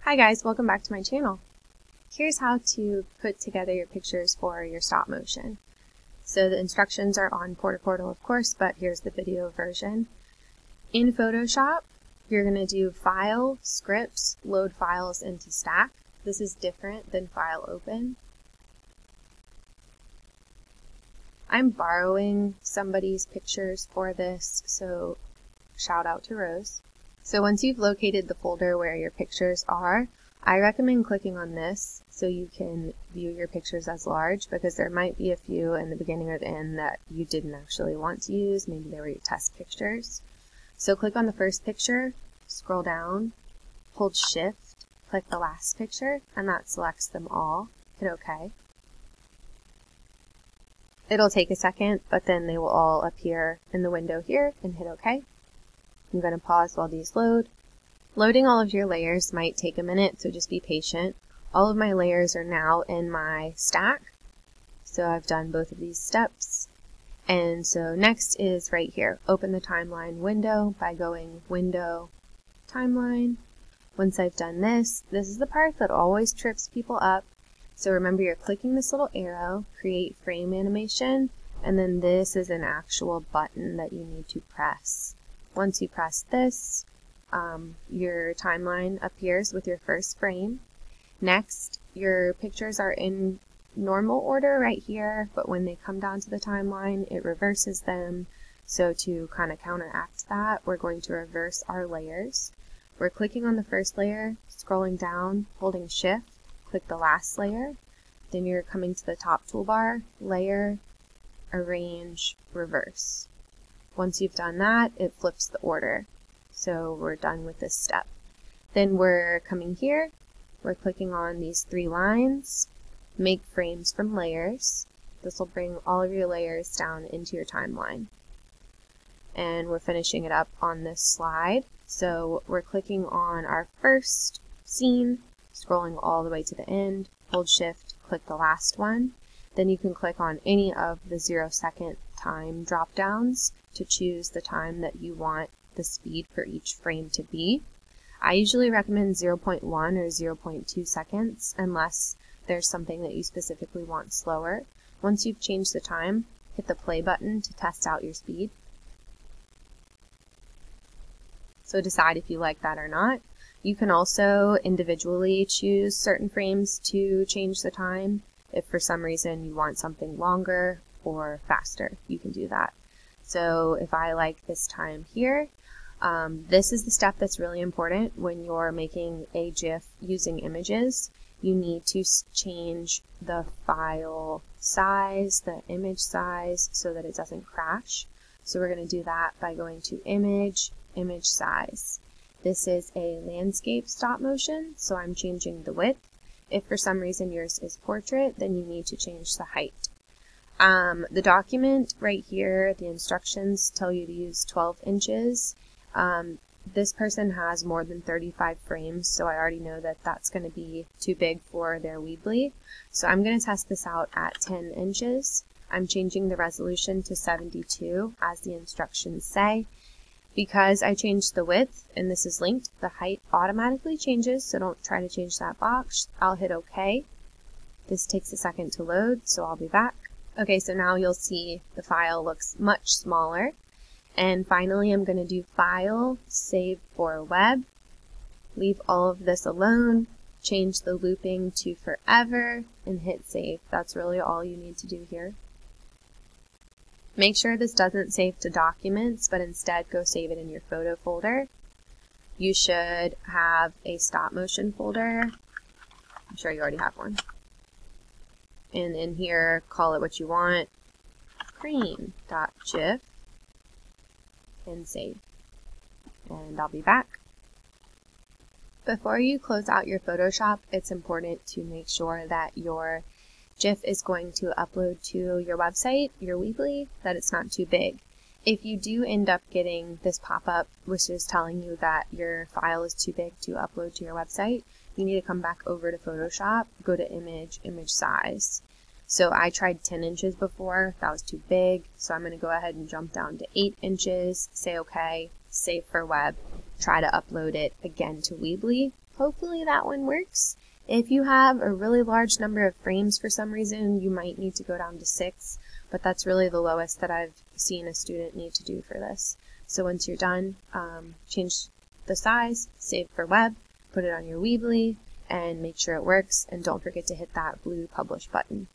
Hi guys, welcome back to my channel. Here's how to put together your pictures for your stop motion. So the instructions are on Portal, of course, but here's the video version. In Photoshop, you're going to do File, Scripts, Load Files into Stack. This is different than File Open. I'm borrowing somebody's pictures for this, so shout out to Rose. So once you've located the folder where your pictures are, I recommend clicking on this so you can view your pictures as large, because there might be a few in the beginning or the end that you didn't actually want to use. Maybe they were your test pictures. So click on the first picture, scroll down, hold Shift, click the last picture, and that selects them all. Hit OK. It'll take a second, but then they will all appear in the window here, and hit OK. I'm going to pause while these load. Loading all of your layers might take a minute, so just be patient. All of my layers are now in my stack, so I've done both of these steps. And so next is right here, open the timeline window by going Window, Timeline. Once I've done this, this is the part that always trips people up. So remember, you're clicking this little arrow, Create Frame Animation, and then this is an actual button that you need to press. Once you press this, your timeline appears with your first frame. Next, your pictures are in normal order right here, but when they come down to the timeline, it reverses them. So to kind of counteract that, we're going to reverse our layers. We're clicking on the first layer, scrolling down, holding Shift, click the last layer. Then you're coming to the top toolbar, Layer, Arrange, Reverse. Once you've done that, it flips the order. So we're done with this step. Then we're coming here, we're clicking on these three lines, Make Frames from Layers. This will bring all of your layers down into your timeline. And we're finishing it up on this slide. So we're clicking on our first scene, scrolling all the way to the end, hold Shift, click the last one. Then you can click on any of the 0-second time drop downs to choose the time that you want the speed for each frame to be. I usually recommend 0.1 or 0.2 seconds unless there's something that you specifically want slower. Once you've changed the time, hit the play button to test out your speed. So decide if you like that or not. You can also individually choose certain frames to change the time. If for some reason you want something longer or faster, you can do that. So if I like this time here, this is the step that's really important when you're making a GIF using images. You need to change the file size, the image size, so that it doesn't crash. So we're going to do that by going to Image, Image Size. This is a landscape stop motion, so I'm changing the width. If for some reason yours is portrait, then you need to change the height. The document right here, the instructions tell you to use 12 inches. This person has more than 35 frames, so I already know that that's going to be too big for their Weebly. So I'm going to test this out at 10 inches. I'm changing the resolution to 72 as the instructions say. Because I changed the width and this is linked, the height automatically changes, so don't try to change that box. I'll hit OK. This takes a second to load, so I'll be back. Okay, so now you'll see the file looks much smaller. And finally, I'm going to do File, Save for Web. Leave all of this alone, change the looping to Forever, and hit Save. That's really all you need to do here. Make sure this doesn't save to Documents, but instead go save it in your photo folder. You should have a stop motion folder. I'm sure you already have one. And in here, call it what you want, cream.gif, and save. And I'll be back. Before you close out your Photoshop, it's important to make sure that your GIF is going to upload to your website, your Weebly, that it's not too big. If you do end up getting this pop-up, which is telling you that your file is too big to upload to your website, you need to come back over to Photoshop, go to Image, Image Size. So I tried 10 inches before, that was too big, so I'm going to go ahead and jump down to 8 inches, say OK, save for web, try to upload it again to Weebly, hopefully that one works. If you have a really large number of frames for some reason, you might need to go down to 6, but that's really the lowest that I've seen a student need to do for this. So once you're done, change the size, save for web, put it on your Weebly, and make sure it works, and don't forget to hit that blue publish button.